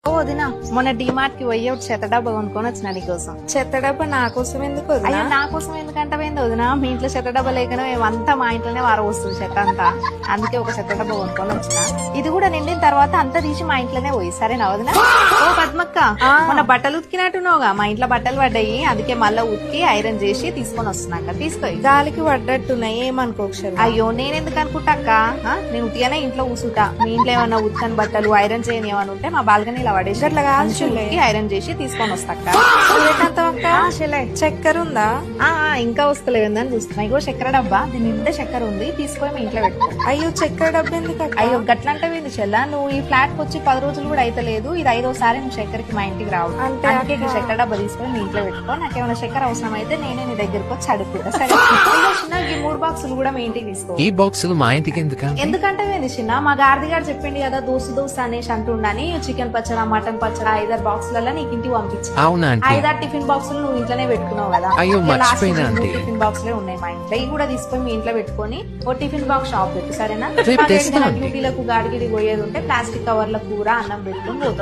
వదినా మొన్న డిమార్ట్ కి పోయి ఒక చెత్త డబ్బా కొనుక్కొని వచ్చిన నీకోసం. చెత్త డబ్బా నా కోసం ఎందుకు వదినా? అయ్యో నా కోసం ఎందుకంటే పోయింది వదినా, మీ ఇంట్లో చెత్త డబ్బా లేకనే మేమంతా మా ఇంట్లోనే వస్తుంది చెత్త అంతా, అందుకే ఒక చెత్త డబ్బా కొనుక్కొని వచ్చిన. ఇది కూడా నిండిన తర్వాత అంతా తీసి మా ఇంట్లోనే పోయి. సరేనా వదినా? ఓ పద్మక్క, మొన్న బట్టలు ఉతికినట్టున్నావుగా, మా ఇంట్లో బట్టలు పడ్డాయి, అందుకే మళ్ళా ఉతికి ఐరన్ చేసి తీసుకొని వస్తున్నాక తీసుకో. గాలికి పడ్డట్టున్నాయి, ఏమనుకోక్ష. అయ్యో నేనెందుకు అనుకుంటాక్క, నేను ఉతిగానే ఇంట్లో కూసుంటా. మీ ఇంట్లో ఏమన్నా ఉతికని బట్టలు ఐరన్ చేయని ఏమన్నా ఉంటే మా బాల్కనీలో పడేసి అట్లా ఐరన్ చేసి తీసుకొని వస్తాక. చక్కెర ఉందా? ఇంకా వస్తలేదని చూస్తున్నా. ఇగో చక్కెర డబ్బా, దీని నిండా చక్కెర ఉంది, తీసుకొని మీ ఇంట్లో పెట్టుకో. అయ్యో చక్కెర డబ్బా ఎందుకు? అయ్యో గట్లంటే ఏంది చెల్లా, నువ్వు ఈ ఫ్లాట్ కి వచ్చి 10 రోజులు కూడా అయితలేదు, ఇది 5వ సారి నువ్వు చక్కెరకి మా ఇంటికి రావు. అందుకే ఈ చక్కెర డబ్బా తీసుకొని మీ ఇంట్లో పెట్టుకో. నాకేమైనా చక్కెర అవసరం అయితే నేనే నీ దగ్గరకు వచ్చి అడుగుతా. సరే చిన్న ఈ 3 బాక్సులు కూడా మీ ఇంటికి తీసుకో. ఈ బాక్సులు మా ఇంటికి ఎందుకంటే ఏంది చిన్న, మా గార్ది గారు చెప్పింది కదా దోశ అనేసి అంటుండని, చికెన్ పచ్చడా మటన్ పచ్చడా 5 బాక్సులలో నీకు ఇంటికి పంపించి. అవునా? 5 టిఫిన్ బాక్సులు నువ్వు ఇంట్లోనే పెట్టుకున్నావు కదా. అయ్యో మర్చిపోయినా. టిఫిన్ బాక్సులే ఉన్నాయి మా ఇంట్లో, ఇవి కూడా తీసుకొని మీ ఇంట్లో పెట్టుకొని ఓ టిఫిన్ బాక్స్ షాప్ పెట్టు. సరేనా? రేపు తెస్తా. డ్యూటీలకు గాడిగిడి పోయేది ఉంటే ప్లాస్టిక్ కవర్ల కూర అన్నం పెట్టుకుని పోతాం.